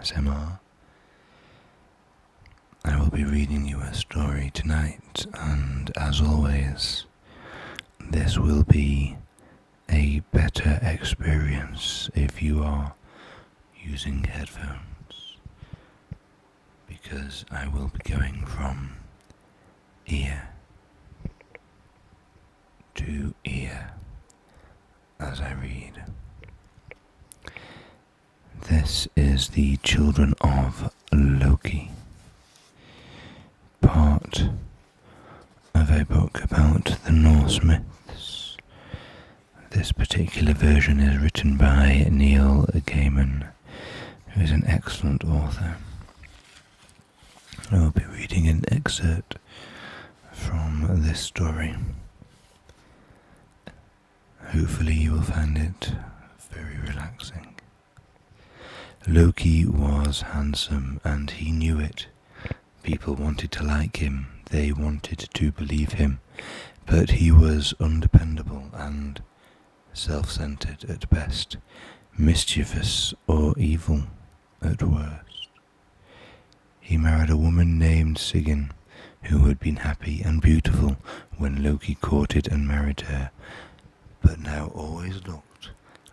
ASMR. I will be reading you a story tonight, and as always, this will be a better experience if you are using headphones, because I will be going from ear to ear as I read. This is the Children of Loki, part of a book about the Norse myths. This particular version is written by Neil Gaiman, who is an excellent author. I will be reading an excerpt from this story. Hopefully you will find it very relaxing. Loki was handsome, and he knew it. People wanted to like him, they wanted to believe him, but he was undependable and self-centered at best, mischievous or evil at worst. He married a woman named Sigyn, who had been happy and beautiful when Loki courted and married her, but now always looked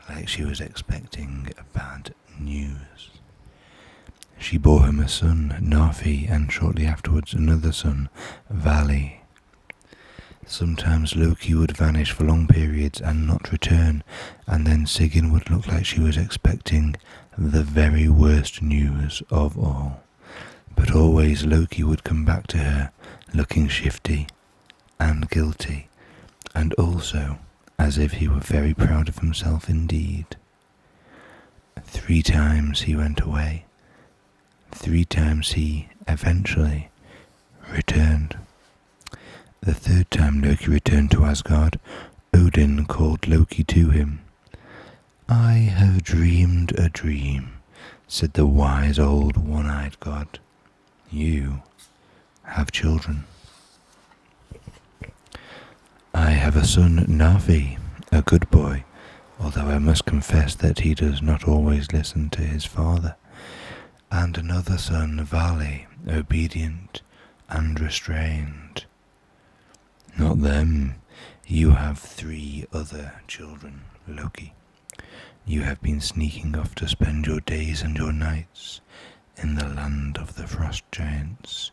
like she was expecting bad news. She bore him a son, Narfi, and shortly afterwards another son, Vali. Sometimes Loki would vanish for long periods and not return, and then Sigyn would look like she was expecting the very worst news of all. But always Loki would come back to her, looking shifty and guilty, and also as if he were very proud of himself indeed. 3 times he went away. 3 times he eventually returned. The 3rd time Loki returned to Asgard, Odin called Loki to him. "I have dreamed a dream," said the wise old one-eyed god. "You have children. I have a son, Narfi, a good boy, although I must confess that he does not always listen to his father, and another son, Vali, obedient and restrained." "Not them. You have 3 other children, Loki. You have been sneaking off to spend your days and your nights in the land of the frost giants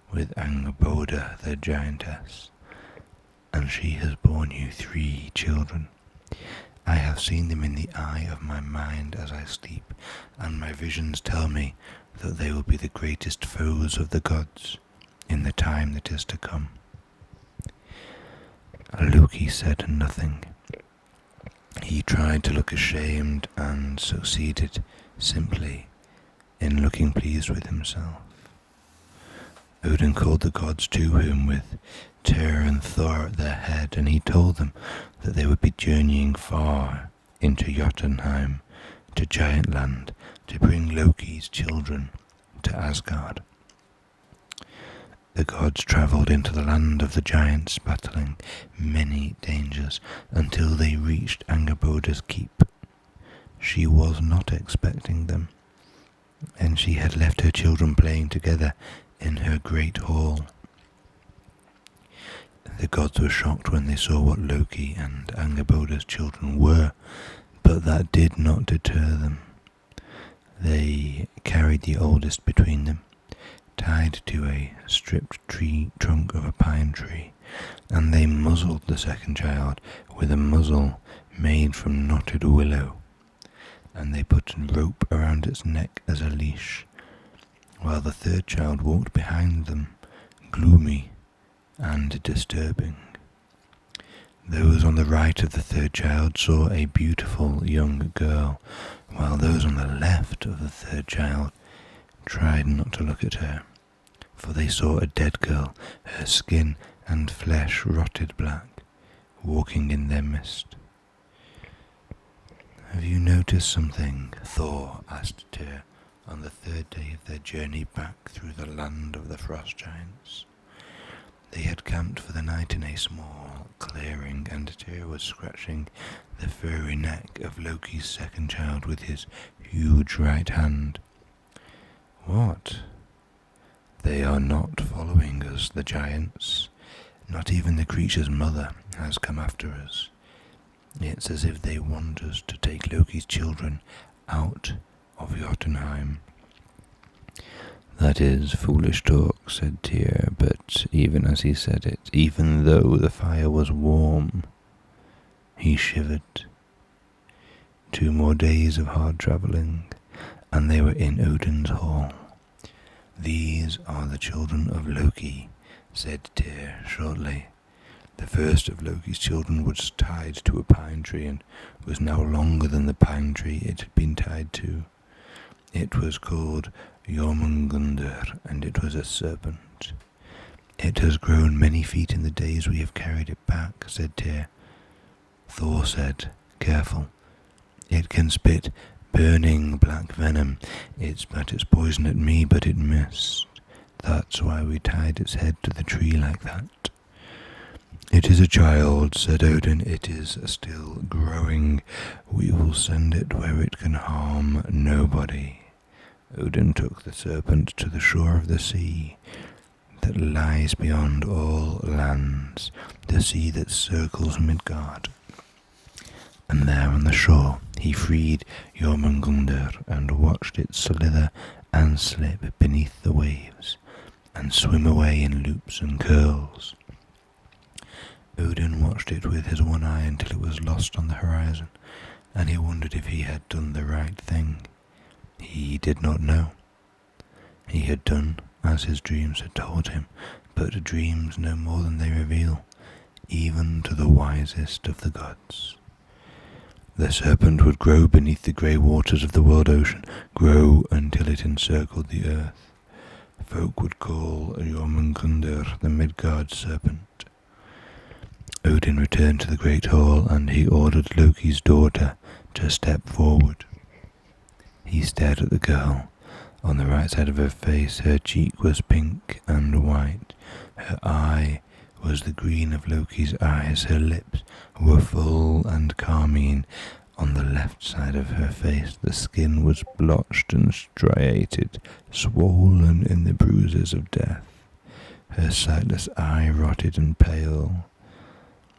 with Angerboda the giantess, and she has borne you 3 children. I have seen them in the eye of my mind as I sleep, and my visions tell me that they will be the greatest foes of the gods in the time that is to come." Loki said nothing. He tried to look ashamed and succeeded simply in looking pleased with himself. Odin called the gods to him with Tyr and Thor at their head, and he told them that they would be journeying far into Jotunheim, to Giant Land, to bring Loki's children to Asgard. The gods travelled into the land of the giants, battling many dangers, until they reached Angerboda's keep. She was not expecting them, and she had left her children playing together in her great hall. The gods were shocked when they saw what Loki and Angerboda's children were, but that did not deter them. They carried the oldest between them, tied to a stripped tree trunk of a pine tree, and they muzzled the second child with a muzzle made from knotted willow, and they put a rope around its neck as a leash, while the 3rd child walked behind them, gloomy and disturbing. Those on the right of the 3rd child saw a beautiful young girl, while those on the left of the 3rd child tried not to look at her, for they saw a dead girl, her skin and flesh rotted black, walking in their midst. "Have you noticed something?" Thor asked Tyr on the 3rd day of their journey back through the land of the frost giants. They had camped for the night in a small clearing, and Tyr was scratching the furry neck of Loki's second child with his huge right hand. What? They are not following us, the giants. Not even the creature's mother has come after us. It's as if they want us to take Loki's children out of Jotunheim. That is foolish talk, said Tyr, but even as he said it, even though the fire was warm, he shivered. 2 more days of hard travelling, and they were in Odin's hall. These are the children of Loki, said Tyr shortly. The first of Loki's children was tied to a pine tree and was now longer than the pine tree it had been tied to. It was called Jormungandr, and it was a serpent. It has grown many feet in the days we have carried it back, said Tyr. Thor said, careful. It can spit burning black venom. It spat its poison at me, but it missed. That's why we tied its head to the tree like that. It is a child, said Odin. It is still growing. We will send it where it can harm nobody. Odin took the serpent to the shore of the sea that lies beyond all lands, the sea that circles Midgard. And there on the shore he freed Jormungandr and watched it slither and slip beneath the waves and swim away in loops and curls. Odin watched it with his one eye until it was lost on the horizon, and he wondered if he had done the right thing. He did not know. He had done as his dreams had told him, but dreams know more than they reveal, even to the wisest of the gods. The serpent would grow beneath the grey waters of the world ocean, grow until it encircled the earth. Folk would call Jormungandr the Midgard serpent. Odin returned to the great hall, and he ordered Loki's daughter to step forward. He stared at the girl. On the right side of her face, her cheek was pink and white. Her eye was the green of Loki's eyes. Her lips were full and carmine. On the left side of her face, the skin was blotched and striated, swollen in the bruises of death. Her sightless eye rotted and pale.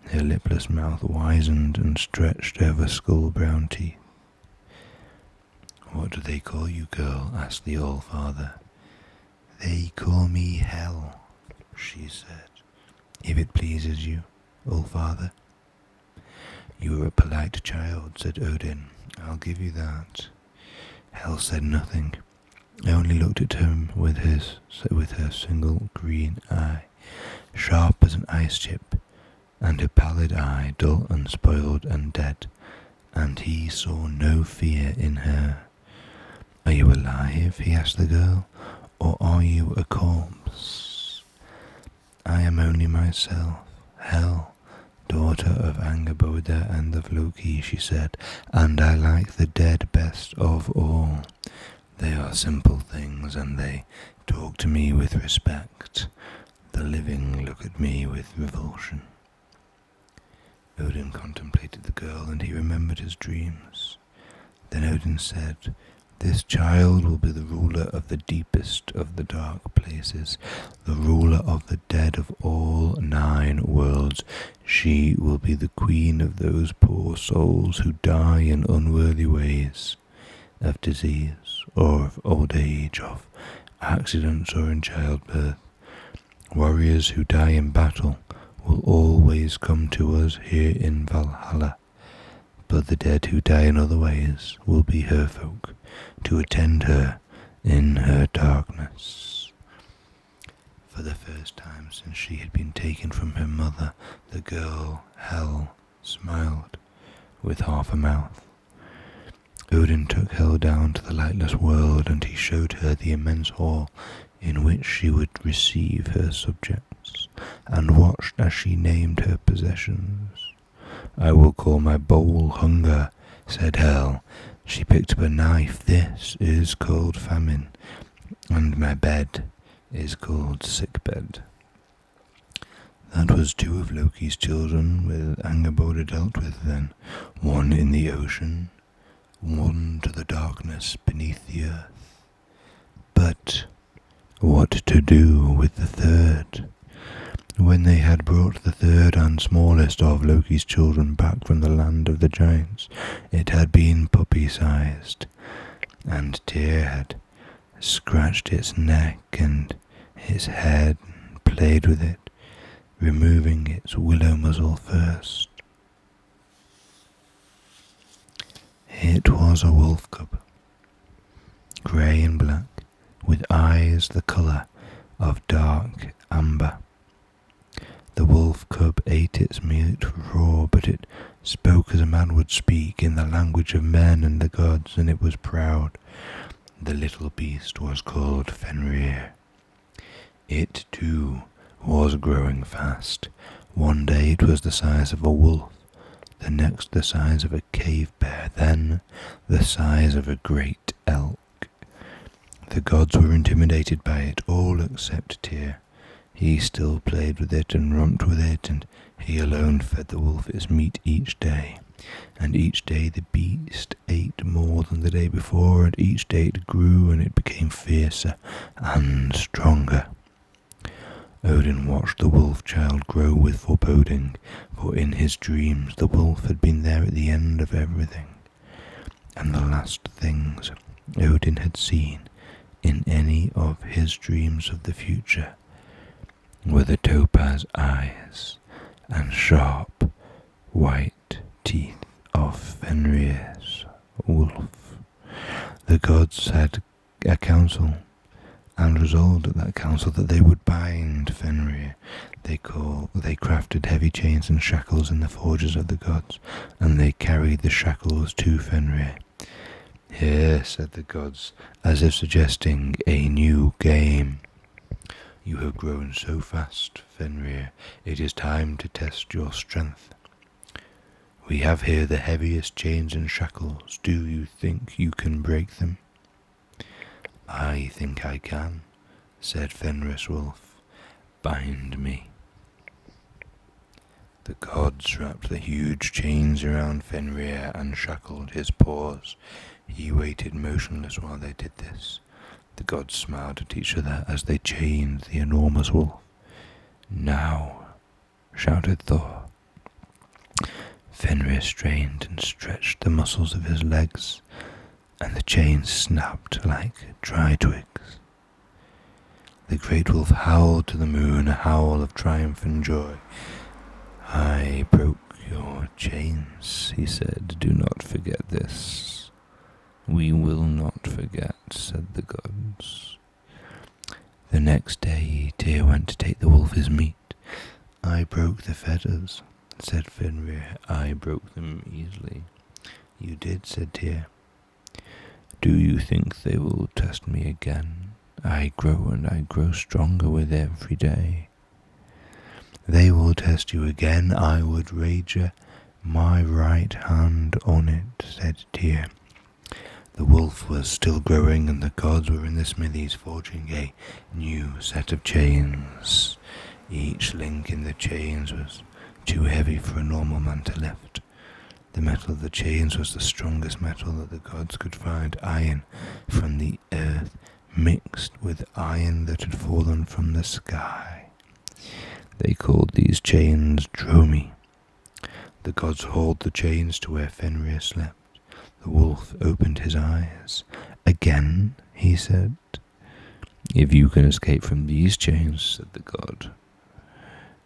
Her lipless mouth wizened and stretched over skull-brown teeth. What do they call you, girl? Asked the All-Father. They call me Hel, she said. If it pleases you, All-Father. You are a polite child, said Odin. I'll give you that. Hel said nothing, only looked at him with her single green eye, sharp as an ice chip, and her pallid eye dull and spoiled and dead, and he saw no fear in her. Are you alive? He asked the girl, or are you a corpse? I am only myself, Hel, daughter of Angerboda and of Loki, she said, and I like the dead best of all. They are simple things, and they talk to me with respect. The living look at me with revulsion. Odin contemplated the girl, and he remembered his dreams. Then Odin said, This child will be the ruler of the deepest of the dark places, the ruler of the dead of all 9 worlds. She will be the queen of those poor souls who die in unworthy ways, of disease or of old age, of accidents or in childbirth. Warriors who die in battle will always come to us here in Valhalla, but the dead who die in other ways will be her folk, to attend her in her darkness. For the first time since she had been taken from her mother, the girl, Hel, smiled with half a mouth. Odin took Hel down to the lightless world, and he showed her the immense hall in which she would receive her subjects, and watched as she named her possessions. I will call my bowl Hunger, said Hel. She picked up a knife. This is called Famine, and my bed is called Sickbed. That was 2 of Loki's children with Angerboda dealt with then, 1 in the ocean, 1 to the darkness beneath the earth. But what to do with the third? When they had brought the third and smallest of Loki's children back from the land of the giants, it had been puppy-sized, and Tyr had scratched its neck and its head and played with it, removing its willow muzzle first. It was a wolf cub, grey and black, with eyes the colour of dark amber. The wolf cub ate its meat raw, but it spoke as a man would speak, in the language of men and the gods, and it was proud. The little beast was called Fenrir. It, too, was growing fast. One day it was the size of a wolf, the next the size of a cave bear, then the size of a great elk. The gods were intimidated by it, all except Tyr. He still played with it and romped with it, and he alone fed the wolf its meat each day. And each day the beast ate more than the day before, and each day it grew, and it became fiercer and stronger. Odin watched the wolf child grow with foreboding, for in his dreams the wolf had been there at the end of everything. And the last things Odin had seen in any of his dreams of the future were the topaz eyes and sharp white teeth of Fenrir's wolf. The gods had a council, and resolved at that council that they would bind Fenrir. They crafted heavy chains and shackles in the forges of the gods, and they carried the shackles to Fenrir. "Here," said the gods, as if suggesting a new game. "You have grown so fast, Fenrir, it is time to test your strength. We have here the heaviest chains and shackles. Do you think you can break them?" "I think I can," said Fenrir's wolf. "Bind me." The gods wrapped the huge chains around Fenrir and shackled his paws. He waited motionless while they did this. The gods smiled at each other as they chained the enormous wolf. "Now," shouted Thor. Fenrir strained and stretched the muscles of his legs, and the chains snapped like dry twigs. The great wolf howled to the moon, a howl of triumph and joy. "I broke your chains," he said. "Do not forget this." "We will not forget," said the gods. The next day Tyr went to take the wolf his meat. "I broke the feathers," said Fenrir. "I broke them easily." "You did," said Tyr. "Do you think they will test me again? I grow and I grow stronger with every day." "They will test you again, I would wager my right hand on it," said Tyr. The wolf was still growing, and the gods were in the smithies forging a new set of chains. Each link in the chains was too heavy for a normal man to lift. The metal of the chains was the strongest metal that the gods could find, iron from the earth mixed with iron that had fallen from the sky. They called these chains Dromi. The gods hauled the chains to where Fenrir slept. The wolf opened his eyes. "Again?" he said. "If you can escape from these chains," said the god,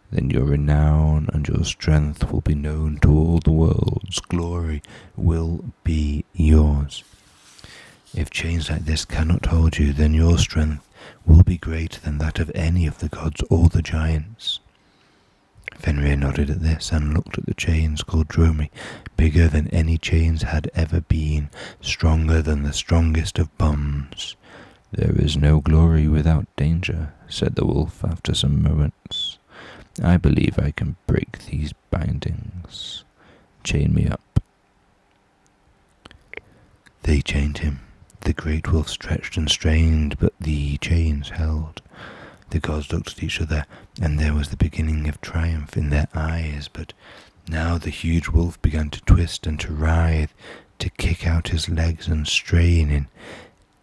"then your renown and your strength will be known to all the worlds. Glory will be yours. If chains like this cannot hold you, then your strength will be greater than that of any of the gods or the giants." Fenrir nodded at this and looked at the chains called Dromi, bigger than any chains had ever been, stronger than the strongest of bombs. "There is no glory without danger," said the wolf after some moments. "I believe I can break these bindings. Chain me up." They chained him. The great wolf stretched and strained, but the chains held. The gods looked at each other, and there was the beginning of triumph in their eyes, but now the huge wolf began to twist and to writhe, to kick out his legs and strain in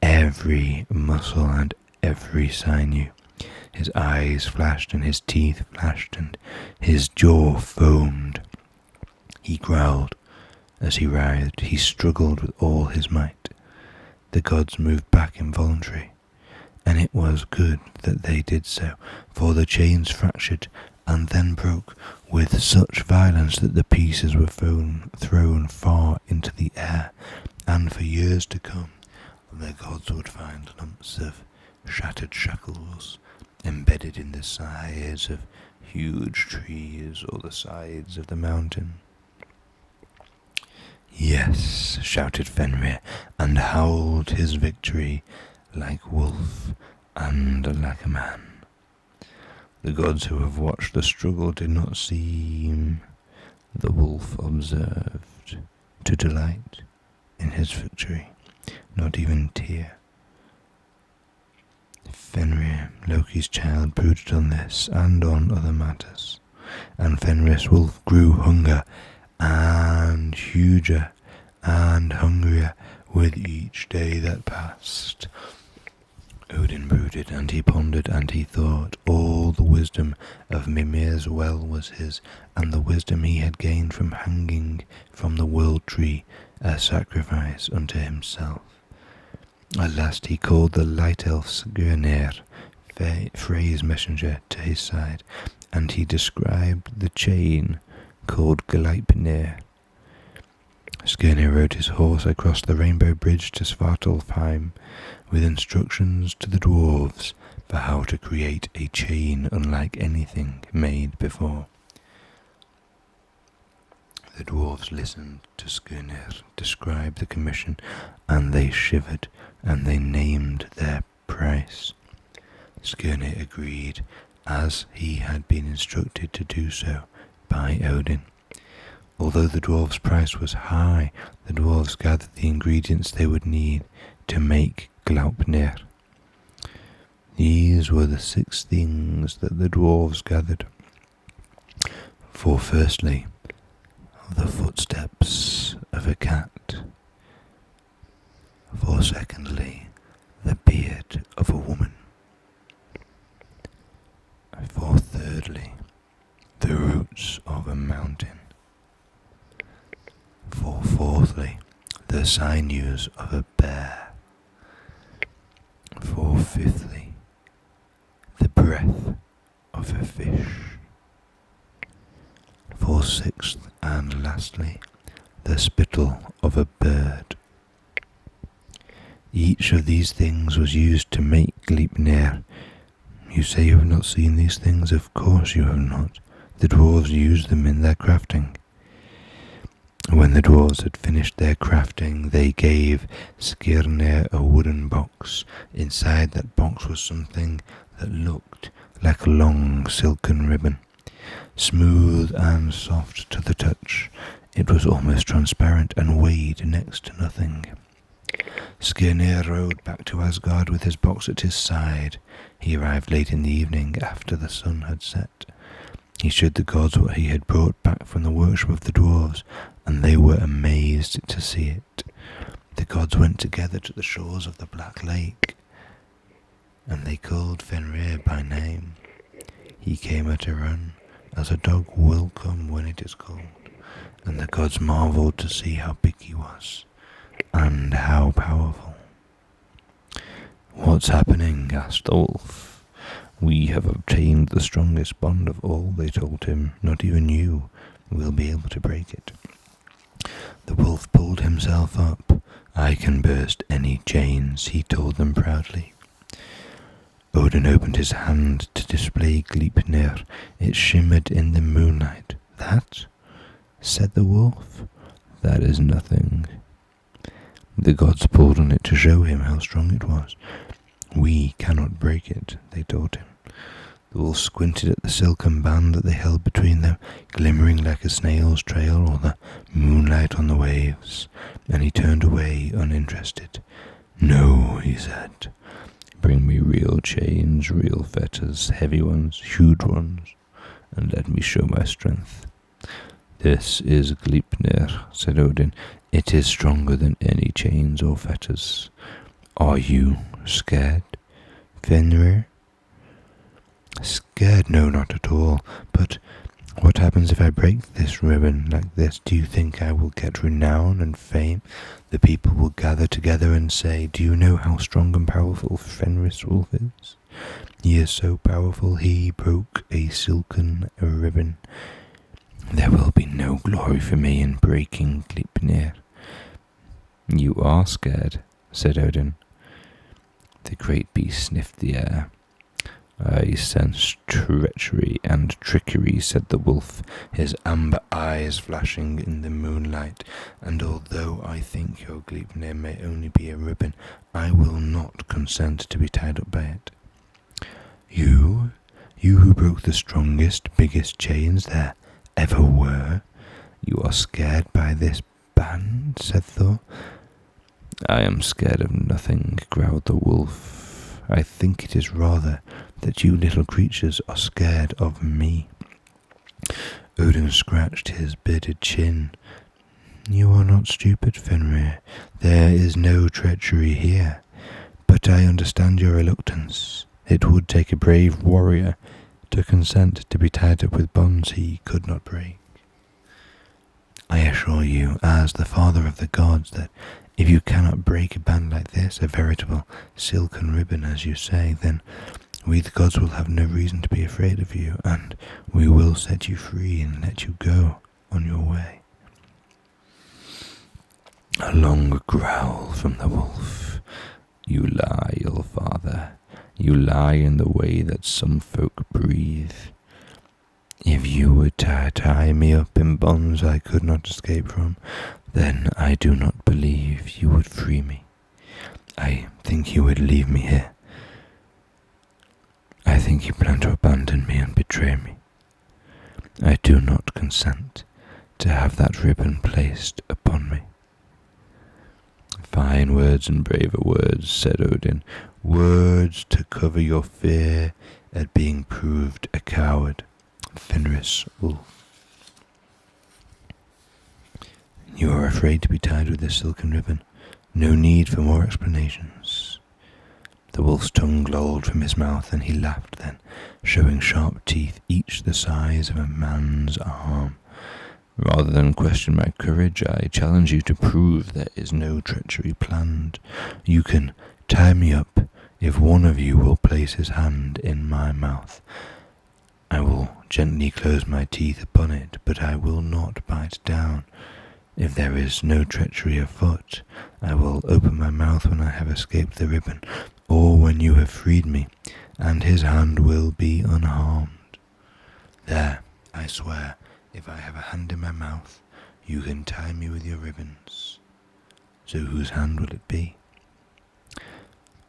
every muscle and every sinew. His eyes flashed and his teeth flashed and his jaw foamed. He growled as he writhed. He struggled with all his might. The gods moved back involuntarily, and it was good that they did so, for the chains fractured and then broke with such violence that the pieces were thrown far into the air, and for years to come the gods would find lumps of shattered shackles embedded in the sides of huge trees or the sides of the mountain. Yes, shouted Fenrir, and howled his victory like wolf and like a man. The gods who have watched the struggle did not seem, the wolf observed, to delight in his victory, not even tear. Fenrir, Loki's child, brooded on this and on other matters, and Fenrir's wolf grew hunger and huger and hungrier with each day that passed. Odin brooded, and he pondered, and he thought. All the wisdom of Mimir's well was his, and the wisdom he had gained from hanging from the world tree, a sacrifice unto himself. At last he called the light elf Skirnir, Frey's messenger, to his side, and he described the chain called Gleipnir. Skirnir rode his horse across the rainbow bridge to Svartalfheim with instructions to the dwarves for how to create a chain unlike anything made before. The dwarves listened to Skirnir describe the commission, and they shivered, and they named their price. Skirnir agreed, as he had been instructed to do so by Odin. Although the dwarves' price was high, the dwarves gathered the ingredients they would need to make Gleipnir. These were the 6 things that the dwarves gathered. For firstly, the footsteps of a cat. For secondly, the beard of a woman. For thirdly, the roots of a mountain. For fourthly, the sinews of a bear. For fifthly, the breath of a fish. For sixth and lastly, the spittle of a bird. Each of these things was used to make Gleipnir. You say you have not seen these things? Of course you have not. The dwarves used them in their crafting. When the dwarves had finished their crafting, they gave Skirnir a wooden box. Inside that box was something that looked like a long silken ribbon, smooth and soft to the touch. It was almost transparent and weighed next to nothing. Skirnir rode back to Asgard with his box at his side. He arrived late in the evening after the sun had set. He showed the gods what he had brought back from the workshop of the dwarves, and they were amazed to see it. The gods went together to the shores of the Black Lake, and they called Fenrir by name. He came at a run, as a dog will come when it is called, and the gods marveled to see how big he was, and how powerful. "What's happening?" asked the wolf. "We have obtained the strongest bond of all," they told him. "Not even you will be able to break it." The wolf pulled himself up. "I can burst any chains," he told them proudly. Odin opened his hand to display Gleipnir. It shimmered in the moonlight. "That?" said the wolf. "That is nothing." The gods pulled on it to show him how strong it was. "We cannot break it," they told him. The wolf squinted at the silken band that they held between them, glimmering like a snail's trail or the moonlight on the waves, and he turned away uninterested. "No," he said. "Bring me real chains, real fetters, heavy ones, huge ones, and let me show my strength." "This is Gleipnir," said Odin. "It is stronger than any chains or fetters. Are you scared, Fenrir? Scared? No, not at all. But what happens if I break this ribbon like this? Do you think I will get renown and fame? The people will gather together and say, do you know how strong and powerful Fenris Wolf is? He is so powerful he broke a silken ribbon. There will be no glory for me in breaking Gleipnir. You are scared, said Odin. The great beast sniffed the air. I sense treachery and trickery, said the wolf, his amber eyes flashing in the moonlight, and although I think your Gleipnir may only be a ribbon, I will not consent to be tied up by it. You who broke the strongest, biggest chains there ever were, you are scared by this band, said Thor. I am scared of nothing, growled the wolf. I think it is rather that you little creatures are scared of me. Odin scratched his bearded chin. You are not stupid, Fenrir. There is no treachery here. But I understand your reluctance. It would take a brave warrior to consent to be tied up with bonds he could not break. I assure you, as the father of the gods, that if you cannot break a band like this, a veritable silken ribbon, as you say, then we the gods will have no reason to be afraid of you, and we will set you free and let you go on your way. A long growl from the wolf. You lie, all father. You lie in the way that some folk breathe. If you would tie me up in bonds I could not escape from, then I do not believe you would free me. I think you would leave me here. I think you plan to abandon me and betray me. I do not consent to have that ribbon placed upon me. Fine words and braver words, said Odin. Words to cover your fear at being proved a coward. Fenris Wolf. You are afraid to be tied with this silken ribbon. No need for more explanations. The wolf's tongue lolled from his mouth, and he laughed then, showing sharp teeth, each the size of a man's arm. Rather than question my courage, I challenge you to prove there is no treachery planned. You can tie me up if one of you will place his hand in my mouth. I will gently close my teeth upon it, but I will not bite down. If there is no treachery afoot, I will open my mouth when I have escaped the ribbon, or when you have freed me, and his hand will be unharmed. There, I swear, if I have a hand in my mouth, you can tie me with your ribbons. So whose hand will it be?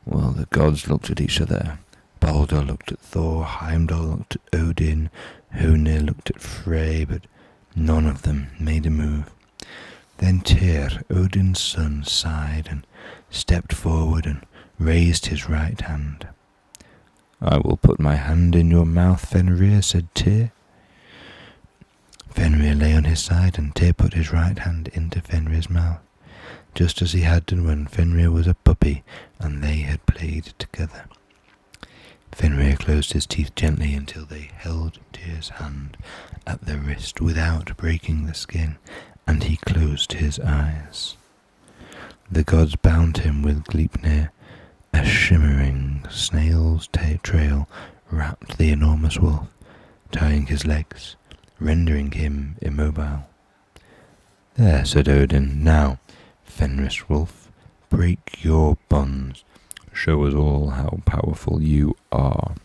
Well, the gods looked at each other. Baldur looked at Thor, Heimdall looked at Odin, Honir looked at Frey, but none of them made a move. Then Tyr, Odin's son, sighed and stepped forward and raised his right hand. I will put my hand in your mouth, Fenrir, said Tyr. Fenrir lay on his side, and Tyr put his right hand into Fenrir's mouth, just as he had done when Fenrir was a puppy and they had played together. Fenrir closed his teeth gently until they held Tyr's hand at the wrist without breaking the skin, and he closed his eyes. The gods bound him with Gleipnir. A shimmering snail's trail wrapped the enormous wolf, tying his legs, rendering him immobile. There, said Odin. Now, Fenris Wolf, break your bonds. Show us all how powerful you are.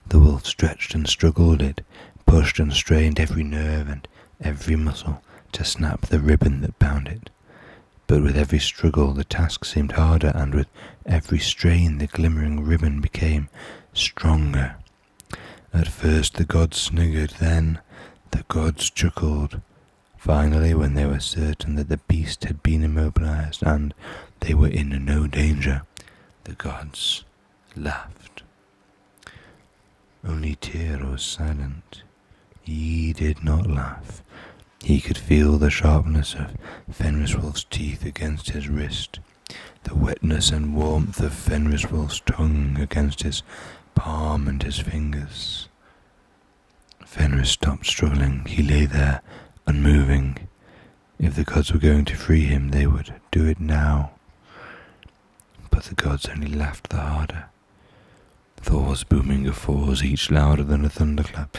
The wolf stretched and struggled. It pushed and strained every nerve and every muscle to snap the ribbon that bound it. But with every struggle the task seemed harder, and with every strain the glimmering ribbon became stronger. At first the gods sniggered, then the gods chuckled. Finally, when they were certain that the beast had been immobilized and they were in no danger, the gods laughed. Only Tyr was silent. He did not laugh. He could feel the sharpness of Fenris Wolf's teeth against his wrist. the wetness and warmth of Fenris Wolf's tongue against his palm and his fingers. Fenris stopped struggling. He lay there, unmoving. If the gods were going to free him, they would do it now. But the gods only laughed the harder. Thor's booming guffaws, each louder than a thunderclap,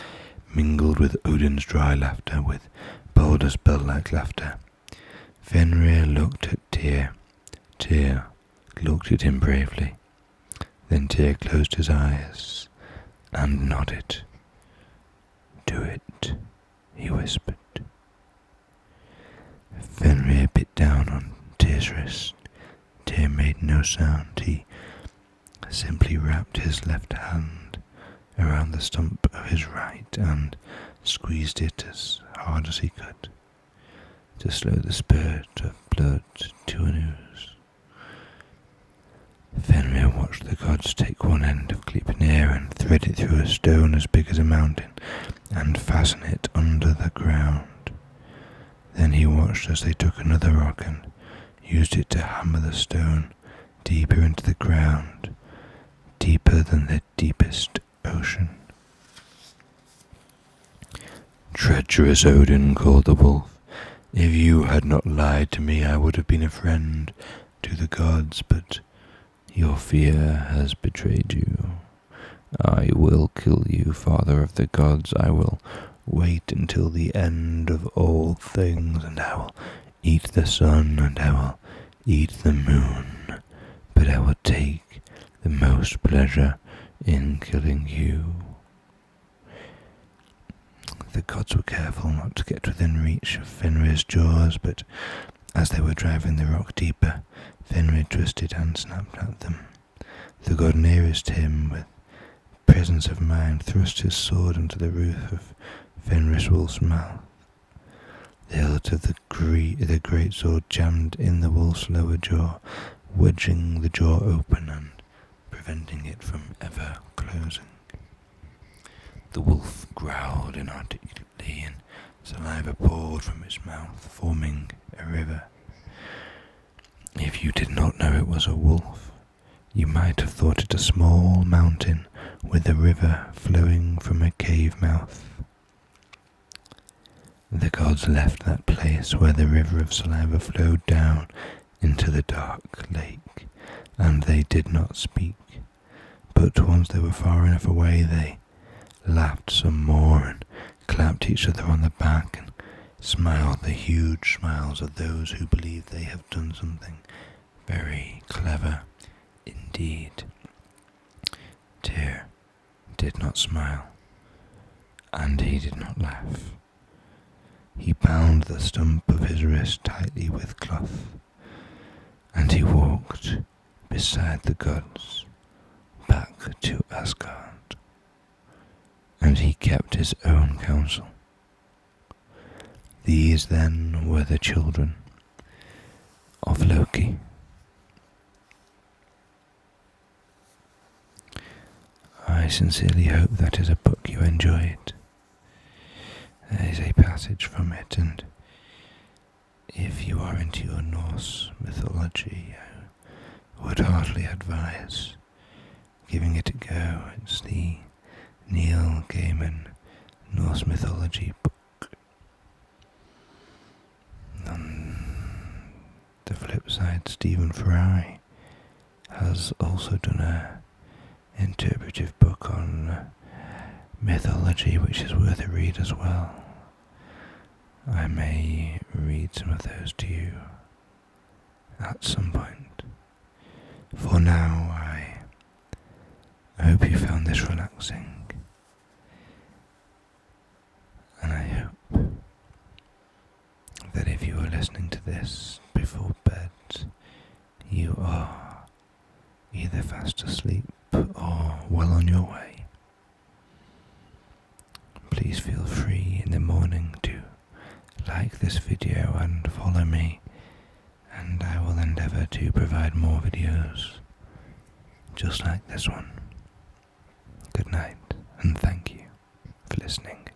mingled with Odin's dry laughter, with Balder's bell-like laughter. Fenrir looked at Tyr. Tyr looked at him bravely. Then Tyr closed his eyes and nodded. "Do it," he whispered. Fenrir bit down on Tyr's wrist. Tyr made no sound. He simply wrapped his left hand around the stump of his right and squeezed it as hard as he could to slow the spurt of blood to an ooze. Fenrir watched the gods take one end of Gleipnir and thread it through a stone as big as a mountain and fasten it under the ground. Then he watched as they took another rock and used it to hammer the stone deeper into the ground, deeper than the deepest ocean. "Treacherous Odin," called the wolf, "if you had not lied to me, I would have been a friend to the gods, but your fear has betrayed you. I will kill you, father of the gods. I will wait until the end of all things, and I will eat the sun, and I will eat the moon, but I will take the most pleasure in killing you." The gods were careful not to get within reach of Fenrir's jaws, but as they were driving the rock deeper, Fenrir twisted and snapped at them. The god nearest him, with presence of mind, thrust his sword into the roof of Fenris Wolf's mouth. The hilt of the great sword jammed in the wolf's lower jaw, wedging the jaw open and preventing it from ever closing. The wolf growled inarticulately, and saliva poured from its mouth, forming a river. If you did not know it was a wolf, you might have thought it a small mountain with a river flowing from a cave mouth. The gods left that place where the river of saliva flowed down into the dark lake, and they did not speak. But once they were far enough away, they laughed some more and clapped each other on the back and smiled the huge smiles of those who believe they have done something very clever indeed. Tyr did not smile, and he did not laugh. He bound the stump of his wrist tightly with cloth, and he walked beside the gods back to Asgard, and he kept his own counsel. These then were the children of Loki. I sincerely hope that is a book you enjoyed. There is a passage from it, and if you are into your Norse mythology, I would heartily advise giving it a go. It's the Neil Gaiman Norse Mythology book. On the flip side, Stephen Fry has also done an interpretive book on mythology, which is worth a read as well. I may read some of those to you at some point. For now, I hope you found this relaxing, and I hope that if you are listening to this before bed, you are either fast asleep or well on your way. Please feel free in the morning to like this video and follow me, and I will endeavour to provide more videos just like this one. Good night, and thank you for listening.